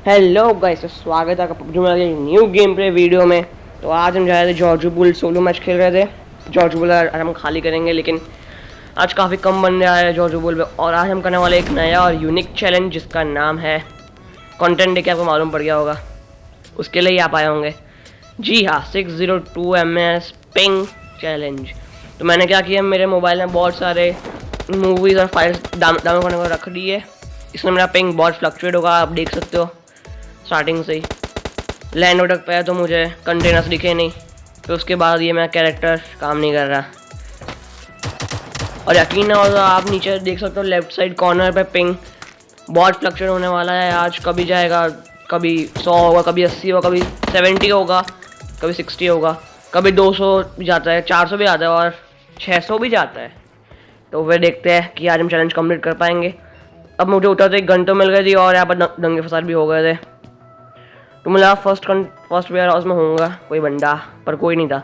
Hello guys, स्वागत है आपका पबजी मोबाइल के न्यू गेम प्ले वीडियो में। तो आज हम जा रहे थे जॉर्ज बुल सोलो मैच खेल रहे थे। जॉर्ज बुल हम खाली करेंगे, लेकिन आज काफ़ी कम बंदे आए हैं जॉर्ज बुल पे। और आज हम करने वाले एक नया और यूनिक चैलेंज जिसका नाम है कंटेंट डे। के आपको मालूम पड़ गया होगा, उसके लिए ही आप आए होंगे। जी हाँ, 602 ms पिंग चैलेंज। तो मैंने क्या किया, मेरे मोबाइल में बहुत सारे मूवीज़ और फाइल्स डाउनलोड करने को रख दी है। इसमें मेरा पिंग बहुत फ्लक्चुएट होगा, आप देख सकते हो। स्टार्टिंग से ही लैंड तक पे है तो मुझे कंटेनर्स दिखे नहीं, तो उसके बाद ये मेरा कैरेक्टर काम नहीं कर रहा। और यकीन ना होगा, आप नीचे देख सकते हो लेफ्ट साइड कॉर्नर पे पिंग बहुत फ्लक्चुएट होने वाला है। आज कभी जाएगा, कभी 100 होगा, कभी 80 होगा, कभी 70 होगा, कभी 60 होगा, कभी 200 भी जाता है, 400 भी आता है और 600 भी जाता है। तो वे देखते हैं कि आज हम चैलेंज कंप्लीट कर पाएंगे। अब मुझे उतर तो 1 घंटे मिल गए थी और यहाँ पर दंगे फसाद भी हो गए थे। तो मैं फर्स्ट वेयर हाउस में होऊंगा कोई बंदा, पर कोई नहीं था।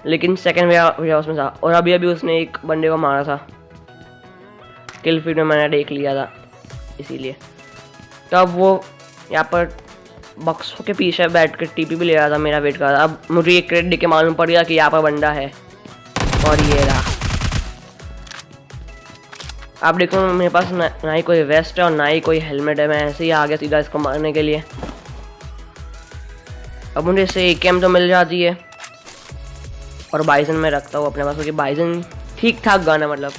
लेकिन सेकंड वेयर हाउस में था और अभी उसने एक बंदे को मारा था। किल फीड में मैंने देख लिया था, इसीलिए। तो अब वो यहाँ पर बक्सों के पीछे बैठ कर टीपी भी ले रहा था, मेरा वेट कर रहा था। अब मुझे एक क्रेड देख के मालूम पड़ गया कि यहाँ पर बंदा है, और ये रहा। आप देखो, मेरे पास ना ही कोई वेस्ट है और ना ही कोई हेलमेट है। मैं ऐसे ही आ गया सीधा इसको मारने के लिए। अब मुझे इससे AKM तो मिल जाती है और बाइसन में रखता हूँ अपने पास, क्योंकि बाइसन ठीक ठाक गन है मतलब।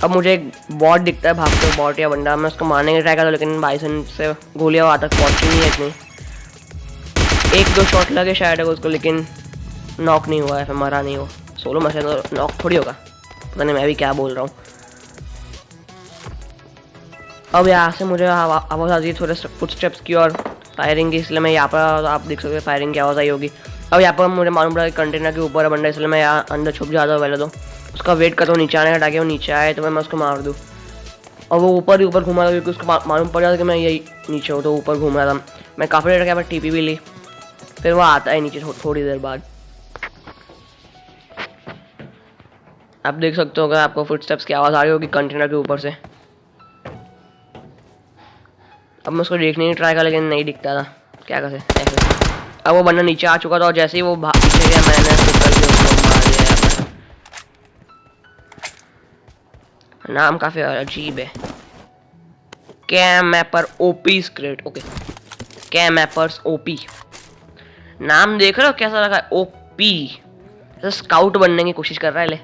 अब मुझे एक बॉट दिखता है, भागते हुए बॉट या बंदा। मैं उसको मारने की ट्राई करता हूँ, लेकिन बाइसन से गोलियाँ वहाँ तक पहुँची नहीं है इतनी। 1-2 शॉट लगे शायद है उसको, लेकिन नॉक नहीं हुआ है, फिर मरा नहीं हो। सोलो मैच है तो नॉक थोड़ी होगा, पता नहीं मैं भी क्या बोल रहा हूँ। अब यहाँ से मुझे आवाज़ आ रही है थोड़े फुटस्टेप्स की और फायरिंग की, इसलिए मैं यहाँ पर, आप देख सकते हैं फायरिंग की आवाज़ आई होगी। अब यहाँ पर मुझे मालूम पड़ा कि कंटेनर के ऊपर है बंदा, इसलिए मैं यहाँ अंदर छुप जाता हूँ। पहले तो उसका वेट करता हूँ नीचे आने का, ताकि वो नीचे आए तो मैं उसको मार दूँ। और वो ऊपर ही ऊपर घूमा था, क्योंकि उसको मालूम पड़ जाता कि मैं यही नीचे हूँ, तो ऊपर घूम रहा था। मैं काफ़ी देर यहाँ पर TP भी ली, फिर वो आता है नीचे थोड़ी देर बाद। आप देख सकते हो, अगर आपको फुटस्टेप्स की आवाज़ आ रही होगी कंटेनर के ऊपर से। अब मैं उसको देखने की ट्राई कर, लेकिन नहीं दिखता था, क्या कर सकते ऐसे। अब वो बंदा नीचे आ चुका था और जैसे ही वो पीछे गया, मैंने निकल के उसको मार दिया। यहाँ पर नाम काफ़ी अजीब है, cam mapper OP script. Okay, cam mappers OP नाम देख रहे हो कैसा रखा है, OP। ऐसा स्काउट बनने की कोशिश कर रहा है ले।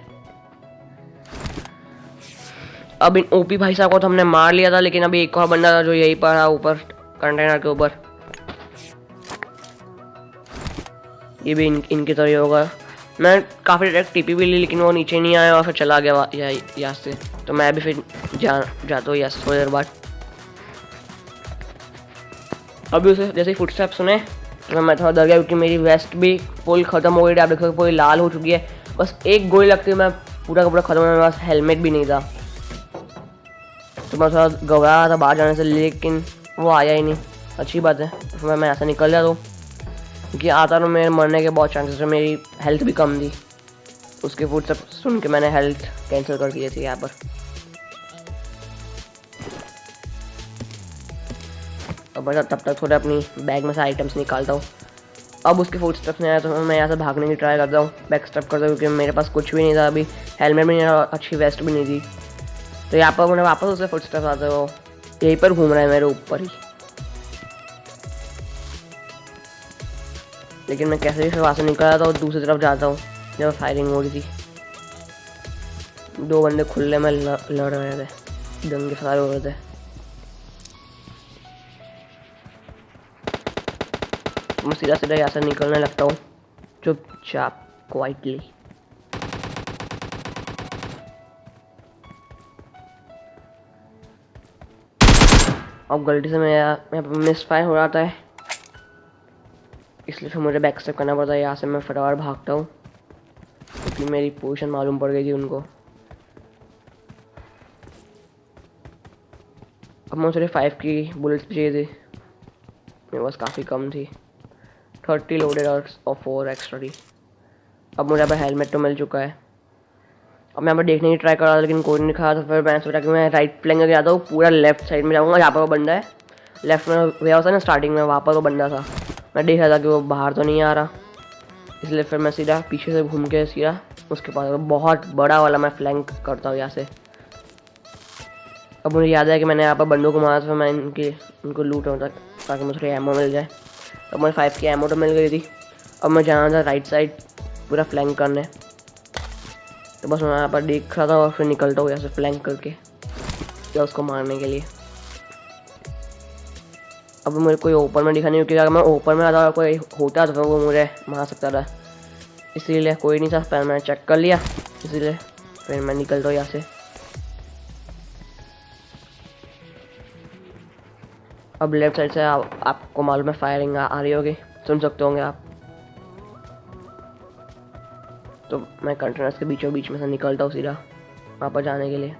अब इन OP भाई साहब को तो हमने मार लिया था, लेकिन अभी एक और बंदा था जो यहीं पर है ऊपर कंटेनर के ऊपर। ये भी इनकी तरह होगा। मैं काफ़ी डायरेक्ट TP भी ली, लेकिन वो नीचे नहीं आया और फिर चला गया यहाँ से। तो मैं भी फिर जाता हूँ यहाँ से थोड़ी देर बाद। अभी उसे जैसे ही फुटस्टेप सुने तो मैं थोड़ा डर गया, क्योंकि मेरी वेस्ट भी फुल ख़त्म हो गई। आप देखो पूरी लाल हो चुकी है, बस एक गोली लगती है मैं पूरा का पूरा ख़त्म। मेरे पास हेलमेट भी नहीं था, तो मैं थोड़ा घबरा रहा था बाहर जाने से, लेकिन वो आया ही नहीं। अच्छी बात है, तो मैं ऐसा निकल जाता हूँ, क्योंकि आता तो मेरे मरने के बहुत चांसेस है। मेरी हेल्थ भी कम थी, उसके फूड सब सुन के मैंने हेल्थ कैंसिल कर दिए थे यहाँ पर। अब बस तब तक थोड़ा अपनी बैग में से आइटम्स निकालता हूँ। अब उसके फूड स्टेप्स नहीं आया तो मैं यहाँ से भागने की ट्राई करता हूँ, बैक स्टेप करता हूँ, क्योंकि मेरे पास कुछ भी नहीं था अभी। हेलमेट भी नहीं था, अच्छी वेस्ट भी नहीं थी। तो यहाँ पर मैंने वापस उसके फूड स्टेप्स आते हो, यहीं पर घूम रहा है मेरे ऊपर ही। लेकिन मैं कैसे भी फिर वहाँ से निकल आता हूँ, दूसरी तरफ जाता हूँ जब फायरिंग हो रही थी। 2 बंदे खुले में लड़ रहे थे, दंगे फसाद हो रहे थे। मैं सीधा यहाँ से निकलने लगता हूँ चुपचाप, क्वाइटली। अब गलती से मैं मिस फायर हो जाता है, इसलिए फिर मुझे बैक स्टेप करना पड़ता है। यहाँ से मैं फटाफट भागता हूँ, क्योंकि मेरी पोजीशन मालूम पड़ गई थी उनको। अब मुझे सिर्फ 5 की बुलेट्स भी चाहिए थी, मेरे पास काफ़ी कम थी। 30 लोडेड और 4 एक्स्ट्रा थी। अब मुझे यहाँ पर हेलमेट तो मिल चुका है। अब मैं यहाँ पर देखने की ट्राई कर रहा था, लेकिन कोई नहीं दिखा। तो फिर मैंने सोचा कि मैं राइट फ्लैंक करके जाता हूँ, पूरा लेफ्ट साइड में जाऊँगा, यहाँ पर वो बंदा है। लेफ्ट में वे हाउस है ना स्टार्टिंग में, वहाँ पर वो बंदा था। मैं देख रहा था कि वो बाहर तो नहीं आ रहा, इसलिए फिर मैं सीधा पीछे से घूम के सीधा उसके पास बहुत बड़ा वाला मैं फ्लैंक करता हूँ यहाँ से। अब मुझे याद है कि मैंने यहाँ पर बंदों को मारा था, मैं उनको लूट रहा था ताकि मुझे थोड़ी एमो मिल जाए। अब मुझे 5 की एमो तो मिल गई थी। अब मैं जाना था राइट साइड पूरा फ्लैंक करने, तो बस मैं यहाँ पर देख रहा था और फिर निकलता हूँ यहाँ से फ्लैंक करके या उसको मारने के लिए। अब मुझे कोई ओपन में दिखा नहीं, क्योंकि अगर मैं ओपन में आता कोई होता तो वो मुझे मार सकता था, इसीलिए कोई नहीं था। पहले मैंने चेक कर लिया, इसीलिए फिर मैं निकलता हूँ यहाँ से। अब लेफ्ट साइड से आपको मालूम है फायरिंग आ रही होगी, सुन सकते होंगे आप। तो मैं कंटेनर्स के बीचों बीच में से निकलता हूँ सीधा वहाँ पर जाने के लिए।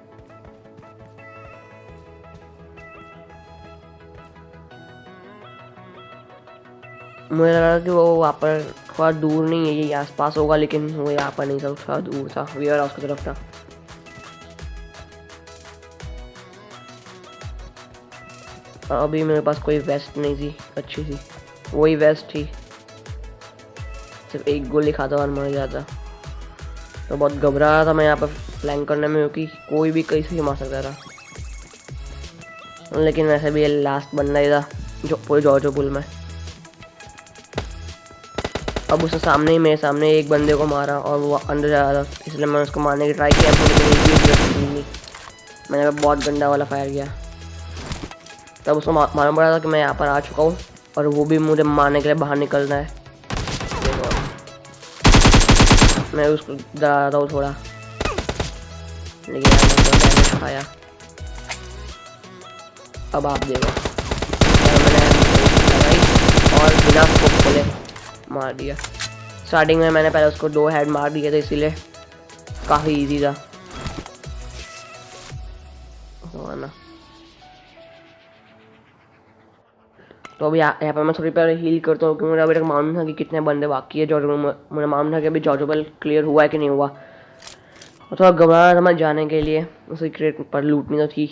मुझे लगा कि वो वहाँ पर थोड़ा दूर नहीं है, ये आसपास होगा, लेकिन वो यहाँ पर नहीं था, थोड़ा दूर था, वेयर हाउस की तरफ था। अभी मेरे पास कोई वेस्ट नहीं थी अच्छी सी, वही वेस्ट थी, सिर्फ एक गोली खाता और मर जाता। तो बहुत घबरा रहा था मैं यहाँ पर फ्लैंक करने में, क्योंकि कोई भी कहीं से मार सकता था। लेकिन वैसे भी ये लास्ट बंदा ही था जो पूरे जॉर्जो पुल में। अब उसके सामने ही मेरे सामने एक बंदे को मारा और वो अंदर जा रहा था, इसलिए मैंने उसको मारने की ट्राई किया, लेकिन मैंने बहुत गंदा वाला फायर किया। तब उसको मालूम पड़ा था कि मैं यहाँ पर आ चुका हूँ और वो भी मुझे मारने के लिए बाहर निकलना है। मैं उसको डरा रहा हूँ थोड़ा, लेकिन मैंने खाया। अब आप देखो, मैंने लगाई और बिना स्कोप खोले मार दिया। स्टार्टिंग में मैंने पहले उसको 2 हेड मार दिए थे, इसीलिए काफ़ी इजी था ना। तो अभी यहाँ पर मैं थोड़ी पहले हील करता हूँ, क्योंकि मुझे अभी तक मालूम था कि कितने बंदे बाकी है जॉर्जो। मुझे मालूम था कि अभी जॉर्जो पुल क्लियर हुआ है कि नहीं हुआ, और थोड़ा घबरा था मैं जाने के लिए। उसकी क्रेट पर लूटनी तो थी,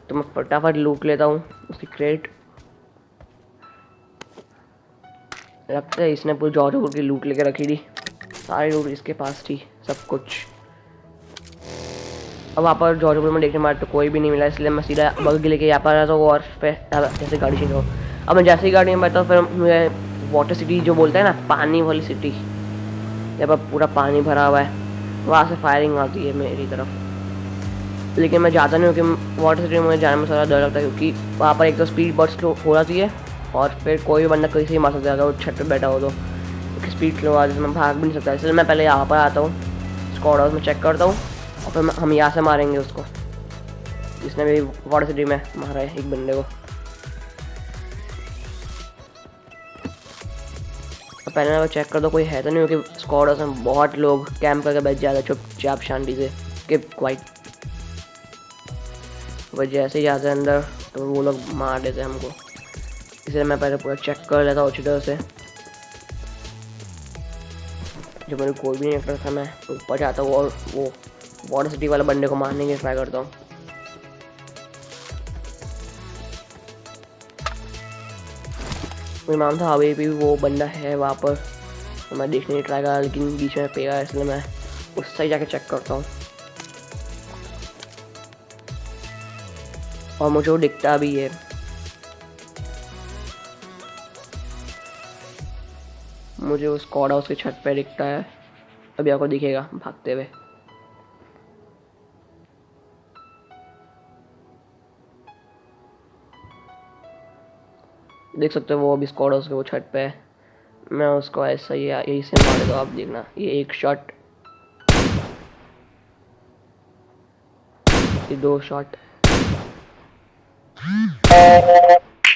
तो मैं फटाफट लूट लेता हूँ उसकी क्रेट। लगता है इसने पूरी जॉर्जो पुल की लूट लेके रखी थी, सारी लूट इसके पास थी, सब कुछ। अब वहाँ पर जॉर्जो पुल में देखने मार तो कोई भी नहीं मिला, इसलिए मैं सीधा बग्गी लेके यहाँ पर आता हूँ और फिर जैसे गाड़ी चेंज हो। अब मैं जैसे ही गाड़ी में बैठता हूँ, फिर मुझे वाटर सिटी जो बोलते हैं ना, पानी वाली सिटी, जब अब पूरा पानी भरा हुआ है, वहाँ से फायरिंग आती है मेरी तरफ। लेकिन मैं जाता नहीं हूँ कि वाटर सिटी में मुझे जाने में थोड़ा डर लगता है, क्योंकि वहाँ पर एक तो स्पीड बहुत स्लो हो जाती है और फिर कोई भी बंदा कहीं से ही मार सकता है अगर वो छत पर बैठा हो तो, क्योंकि स्पीड स्लो आ जाती है, मैं भाग भी नहीं सकता। इसलिए मैं पहले यहाँ पर आता हूँ, स्क्वाड हाउस में चेक करता हूँ और फिर हम यहाँ से मारेंगे उसको जिसने भी वाटर सिटी में मारा है एक बंदे को। तो पहले मैं चेक कर दो कोई है तो नहीं, क्योंकि स्क्वाड हाउस में बहुत लोग कैंप करके बैठ जाते चुपचाप शांति से, कीप क्वाइट। वो जैसे ही जाते हैं अंदर तो वो लोग मार देते हैं हमको, इसलिए मैं पहले पूरा चेक कर लेता हूँ अच्छी तरह से। जब मेरे कोई भी नहीं निकलता था, मैं ऊपर जाता हूँ और वो वाटर सिटी वाले बंदे को मारने की ट्राई करता हूँ। मुझे मालूम था अभी भी वो बंदा है वहाँ पर, तो मैं देखने की ट्राई करा, लेकिन बीच में पेगा, इसलिए मैं उस साइड जाके चेक करता हूँ। और मुझे वो दिखता भी है, मुझे उस स्क्वाड हाउस की छत पे दिखता है, अभी आपको दिखेगा भागते हुए। देख सकते हो वो अभी स्क्वाड हाउस के वो छत पे है। मैं उसको ऐसा ही यही से मार दूँ, आप देखना, ये एक शॉट, ये 2 शॉट,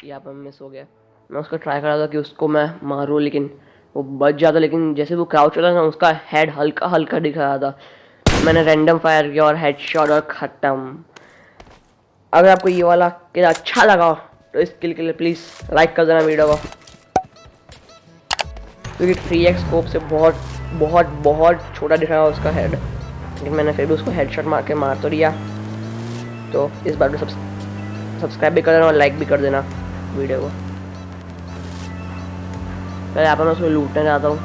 यहाँ पर मिस हो गया। मैं उसको ट्राई कर रहा था कि उसको मैं मारूं, लेकिन वो बच जाता, लेकिन जैसे वो क्राउच होता ना, उसका हेड हल्का हल्का दिख रहा था। मैंने रैंडम फायर किया और हेड शॉट और ख़त्म। अगर आपको ये वाला किल अच्छा लगा तो इस किल के लिए प्लीज़ लाइक कर देना वीडियो को, क्योंकि 3x स्कोप से बहुत बहुत बहुत छोटा दिख रहा है उसका हेड, लेकिन मैंने फिर भी उसको हेडशॉट मार के मार तो दिया। तो इस बार तो सब्सक्राइब भी कर देना और लाइक भी कर देना वीडियो को। पहले यहाँ पर मैं उसको लूटने जाता हूँ,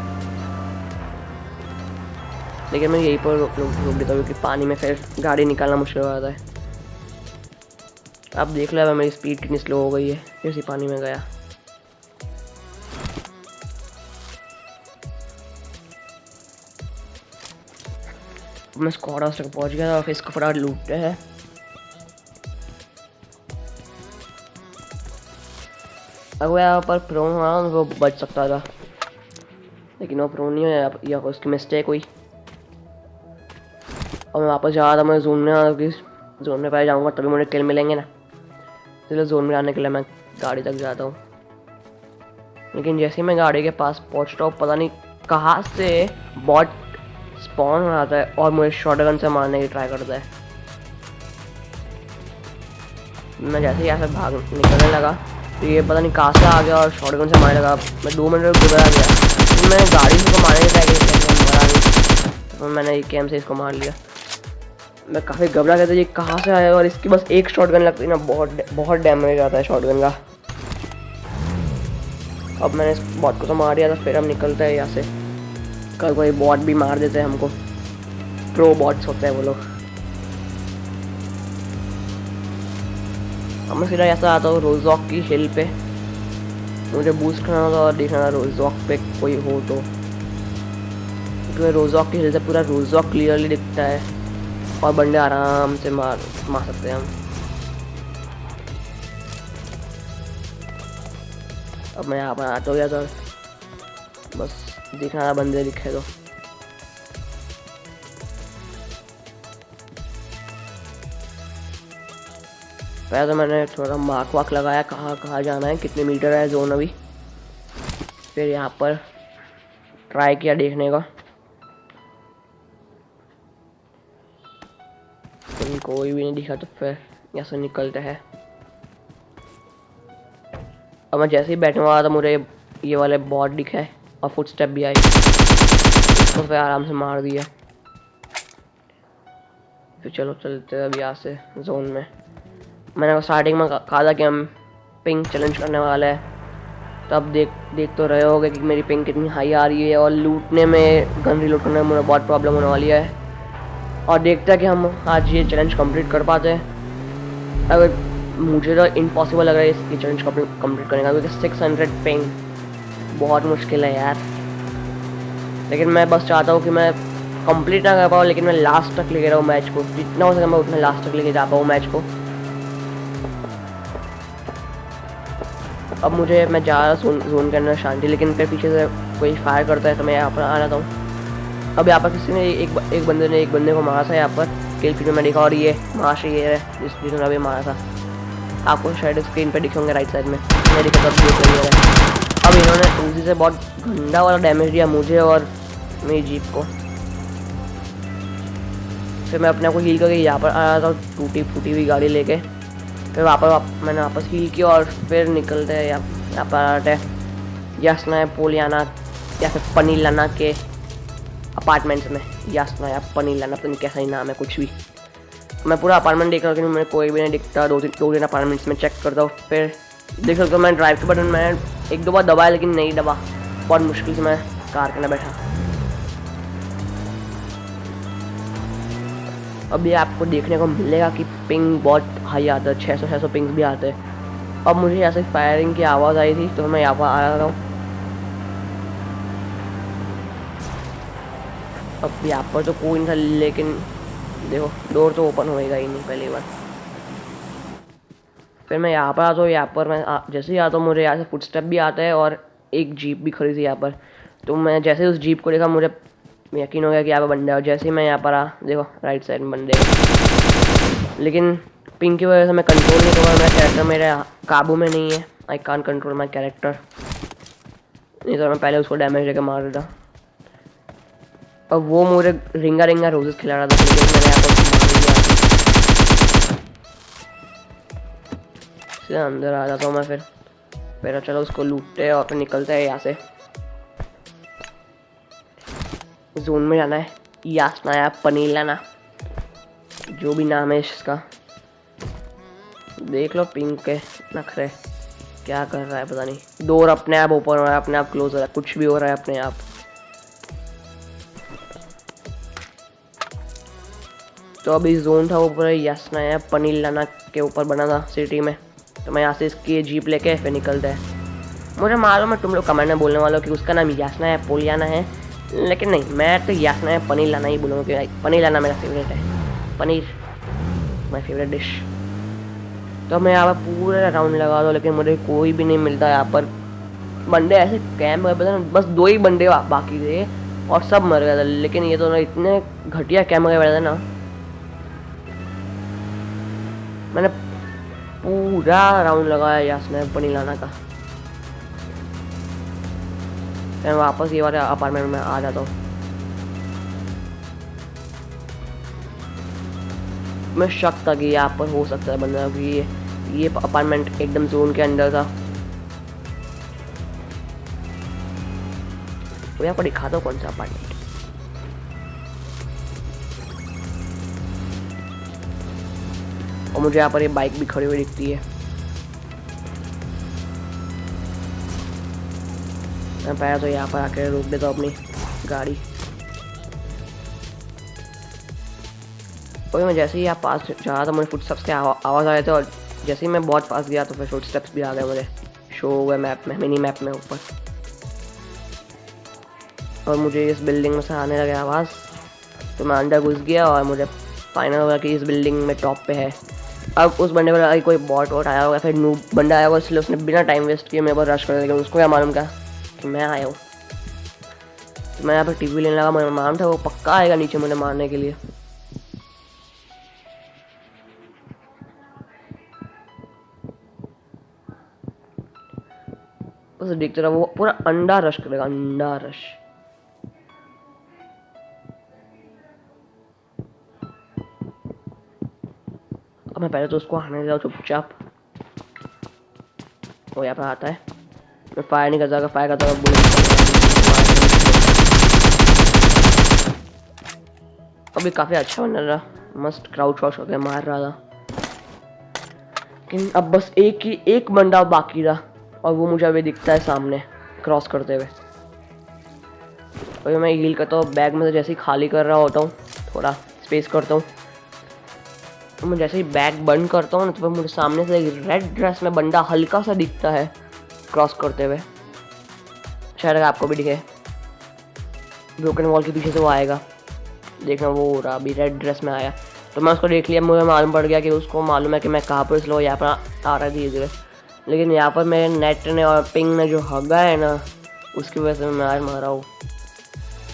लेकिन मैं यहीं पर रोक देता हूँ क्योंकि पानी में फिर गाड़ी निकालना मुश्किल हो जाता है। अब देख लो मेरी स्पीड कितनी स्लो हो गई है जैसे पानी में गया। मैं स्क्वाड हाउस तक पहुंच गया था और फिर इसको फटाफट लूटते हैं। अगर यहाँ पर प्रो हुआ वो बच सकता था, लेकिन वो प्रो नहीं है या उसकी मिस्टेक हुई। और मैं वापस जा रहा था, मैं जोन में पहले जाऊँगा तभी मुझे किल मिलेंगे ना, इसलिए जोन में आने के लिए मैं गाड़ी तक जाता हूँ। लेकिन जैसे ही मैं गाड़ी के पास पहुँचता हूँ पता नहीं कहाँ से बॉट स्पॉन हो जाता है और मुझे शॉटगन से मारने की ट्राई करता है। मैं जैसे ही यहाँ से भाग निकलने लगा तो ये पता नहीं कहाँ से आ गया और शॉटगन से मारने लगा। मैं 2 मिनट गुजरा गया, तो मैंने गाड़ी से मारने की ट्राई की, मरा नहीं, तो मैंने कैम से इसको मार लिया। मैं काफ़ी घबरा गया था ये कहाँ से आया, और इसकी बस एक शॉटगन लगती ना बहुत डैमेज आता है शॉटगन का। अब मैंने इस बॉट को तो मार दिया था, फिर हम निकलते हैं यहाँ से। कल कोई बॉट भी मार देते हैं हमको, प्रो बॉट्स होते हैं वो लोग। अब मैं सीधा ऐसा आता हूँ रोजॉक की हिल पे, मुझे बूस्ट करना था और देखना था रोजॉक पे कोई हो तो, क्योंकि रोजॉक की हिल से पूरा रोजॉक क्लियरली दिखता है और बंदे आराम से मार सकते हैं हम। अब मैं यहाँ पर आता हूँ या तो बस देखना था बंदे दिखे तो। पहले तो मैंने थोड़ा मार्क वाक लगाया कहाँ जाना है, कितने मीटर है जोन अभी। फिर यहाँ पर ट्राई किया देखने का, लेकिन कोई भी नहीं दिखा, तो फिर यहाँ से निकलते हैं। अब मैं जैसे ही बैठने वाला था मुझे ये वाले बॉट दिखे और फुटस्टेप भी आई, तो फिर आराम से मार दिया। फिर चलो चलते हैं अब यहाँ से जोन में। मैंने स्टार्टिंग में कहा था कि हम पिंक चैलेंज करने वाले हैं, तो अब देख तो रहे होगे कि मेरी पिंक कितनी हाई आ रही है, और लूटने में गन रीलोड करने में मुझे बहुत प्रॉब्लम होने वाली है। और देखते हैं कि हम आज ये चैलेंज कंप्लीट कर पाते हैं। अगर मुझे तो इम्पॉसिबल लग रहा है इसकी चैलेंज कंप्लीट करने का, क्योंकि 600 पिंग बहुत मुश्किल है यार। लेकिन मैं बस चाहता हूँ कि मैं कंप्लीट ना कर पाऊँ, लेकिन मैं लास्ट तक लेके रहूँ मैच को, जितना हो सके मैं उतना लास्ट तक लेके जा पाऊँ मैच को। अब मैं जा रहा जोन के अंदर शांति, लेकिन फिर पीछे से कोई फायर करता है तो मैं यहाँ पर आ जाता हूँ। अब यहाँ पर किसी ने एक बंदे ने एक बंदे को मारा था यहाँ पर किल फीड में देखा, और ये माश ये है जिसने अभी मारा था, आपको शायद स्क्रीन पे दिखेंगे राइट साइड में, मैं दिखा तब। अब इन्होंने उसी से बहुत गंदा वाला डैमेज दिया मुझे और मेरी जीप को। फिर मैं अपने आप को हील करके यहाँ पर आ रहा था टूटी फूटी हुई गाड़ी लेके। फिर मैंने वापस हील किया और फिर निकलते हैं यहाँ पर आते हैं यासना पोलियाना या फिर पनीलाना के अपार्टमेंट्स में। यासना या पनीलाना पता नहीं कैसा ही नाम है कुछ भी। मैं पूरा अपार्टमेंट देख रहा हूँ, मुझे कोई भी नहीं दिखता। दो तीन अपार्टमेंट्स में चेक करता हूँ, फिर देख सकता हूँ मैं ड्राइव के बटन मैंने 1-2 बार दबाया लेकिन नहीं दबा, बहुत मुश्किल से मैं कार के अंदर बैठा। अभी आपको देखने को मिलेगा कि पिंग बहुत हाई आता है, 600 पिंग्स भी आते हैं। अब मुझे यहाँ से फायरिंग की आवाज़ आई थी तो मैं यहाँ पर आ रहा हूँ। अब यहाँ पर तो कोई नहीं था, लेकिन देखो डोर तो ओपन होएगा ही नहीं पहली बार। फिर मैं यहाँ पर आता हूँ, यहाँ पर मैं जैसे ही आता हूँ मुझे यहाँ से फुटस्टेप भी आता है और एक जीप भी खड़ी थी यहाँ पर। तो मैं जैसे ही उस जीप को देखा मुझे यकीन हो गया कि यहाँ पर बंदा है। और जैसे ही मैं यहाँ पर देखो राइट साइड में बंदे, लेकिन पिंक की वजह से मैं कंट्रोल नहीं करूँगा, मेरा कैरेक्टर मेरे काबू में नहीं है। आई कान कंट्रोल माई कैरेक्टर, नहीं तो मैं पहले उसको डैमेज देकर मार देता। अब वो मुझे रिंगा रोजेस खिला रहा था, लेकिन मैंने यहाँ पर से अंदर आ जाता हूँ मैं। फिर चलो उसको लूटते हैं और फिर निकलते हैं यहाँ से। जोन में जाना है, यासना या पनीलाना जो भी नाम है इसका, देख लो पिंक के नखरे क्या कर रहा है, पता नहीं। डोर अपने आप ओपन हो रहा है, अपने आप क्लोज हो रहा है, कुछ भी हो रहा है अपने आप। तो अभी जोन था वो पूरा यासना है पनीर लाना के ऊपर बना था सिटी में। तो मैं यहाँ से इसकी जीप लेके फिर निकलता है। मुझे मालूम है तुम लोग कमेंट में बोलने वालों कि उसका नाम यासना है पोलियाना है, लेकिन नहीं, मैं तो यासना है पनीर लाना ही बोलूँगा कि पनीर लाना मेरा फेवरेट है। Paneer my favourite dish. तो मैं यहाँ पर पूरा राउंड लगा दो, लेकिन मुझे कोई भी नहीं मिलता यहाँ पर। बंदे ऐसे कैंप गए, बस 2 ही बंदे बाकी थे और सब मर गए थे। लेकिन ये तो इतने घटिया कैंप गए बैठे थे ना, मैंने पूरा राउंड लगाया यासना है पनीर लाना का। मैं वापस ये वाले अपार्टमेंट में आ जाता हूँ। मैं शक था कि यहाँ पर हो सकता है बंदा, क्योंकि ये अपार्टमेंट एकदम जोन के अंदर था। तो यहाँ पर दिखाता हूँ कौन सा अपार्टमेंट। और मुझे यहाँ पर ये बाइक भी खड़ी हुई दिखती है। मैं पहले तो यहाँ पर आकर रोक देता हूँ अपनी गाड़ी। और मैं जैसे ही यहाँ पास जा रहा था, मुझे फुटस्टेप्स के आवाज़ आ रहे थे, और जैसे ही मैं बहुत पास गया तो फिर फुटस्टेप्स भी आ गए मुझे, शो हो गए मैप में, मिनी मैप में ऊपर। और मुझे इस बिल्डिंग में से आने लगे आवाज़, तो मैं अंदर घुस गया और मुझे फाइनल हो गया कि इस बिल्डिंग में टॉप पे है। अब उस बंदे पर कोई बॉट वॉट आया होगा, फिर नूब बंदा आया होगा, इसलिए उसने बिना टाइम वेस्ट किए मेरे पर रश कर दिया। उसको क्या मालूम क्या कि मैं आया हूँ। तो मैं यहाँ पर टीवी लेने लगा, मुझे मालूम था वो पक्का आएगा नीचे मुझे मारने के लिए। बस देखते रहा, वो पूरा अंडा रश करेगा, अंडा रश। अब मैं पहले तो उसको आने जाऊँ चुपचाप। वो यहाँ पर आता है, मैं फायर नहीं करता, फायर करता हूँ अभी काफ़ी अच्छा बन रहा, मस्त क्राउड शॉट होकर मार रहा था। लेकिन अब बस एक बंदा बाकी रहा, और वो मुझे अभी दिखता है सामने क्रॉस करते हुए। और मैं हील करता हूँ, बैग में से जैसे ही खाली कर रहा होता हूँ, थोड़ा स्पेस करता हूँ, तो मैं जैसे ही बैग बंद करता हूँ ना, तो मुझे सामने से एक रेड ड्रेस में बंदा हल्का सा दिखता है क्रॉस करते हुए। शायद आपको भी दिखे, ब्रोकन वॉल के पीछे से वो आएगा, देखना वो हो रहा अभी रेड ड्रेस में आया। तो मैं उसको देख लिया, मुझे मालूम पड़ गया कि उसको मालूम है कि मैं कहाँ पर, इसलिए यहाँ पर आ रहा है धीरे धीरे। लेकिन यहाँ पर मेरे नेट ने और पिंग ने जो हगा है ना, उसकी वजह से मैं मार मारा हूँ।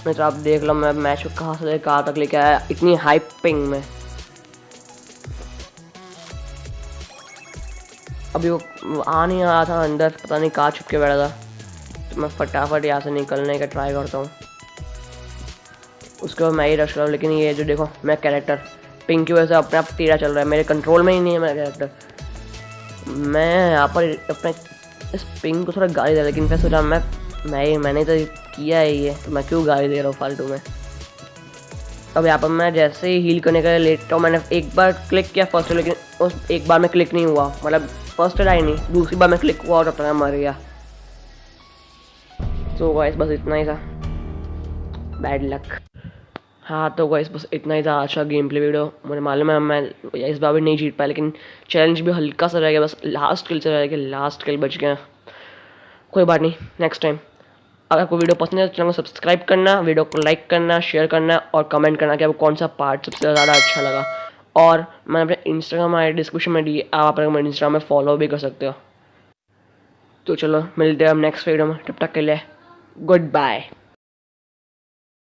नहीं तो आप देख लो मैं मैच को कहाँ से कहाँ तक लेके आया इतनी हाई पिंग में। अभी वो आ नहीं रहा था अंदर, पता नहीं कहाँ छुप के बैठा था। तो मैं फटाफट यहाँ से निकलने का ट्राई करता हूँ, उसके बाद मैं ही रश कर। लेकिन ये जो देखो मैं कैरेक्टर पिंक की वजह से अपने आप टेढ़ा चल रहा है, मेरे कंट्रोल में ही नहीं है मेरा कैरेक्टर। मैं यहाँ पर अपने इस पिंक को थोड़ा गाली दे, लेकिन फिर सोचा मैंने तो किया है ये, तो मैं क्यों गाली दे रहा हूँ फालतू में। अब यहाँ पर मैं जैसे ही हील करने के लिए लेटता हूँ, मैंने एक बार क्लिक किया फर्स्ट, लेकिन उस एक बार में क्लिक नहीं हुआ, मतलब फर्स्ट आई नहीं, दूसरी बार में क्लिक हुआ और अपना मर गया। तो गाइस बस इतना ही था, बैड लक। हाँ तो गाइस बस इतना ही था आज का गेम प्ले वीडियो। मुझे मालूम है मैं इस बार भी नहीं जीत पाया, लेकिन चैलेंज भी हल्का सा रह गया, बस लास्ट किल से रह गया, लास्ट किल बच गया। कोई बात नहीं, नेक्स्ट टाइम। अगर आपको वीडियो पसंद है तो चैनल को सब्सक्राइब करना, वीडियो को लाइक करना, शेयर करना और कमेंट करना कि आपको कौन सा पार्ट सबसे ज़्यादा अच्छा लगा। और मैंने अपने इंस्टाग्राम आई डिस्क्रिप्शन में दी, आप मेरे इंस्टाग्राम में फॉलो भी कर सकते हो। तो चलो मिलते हैं हम नेक्स्ट वीडियो में, तब तक के लिए गुड बाय।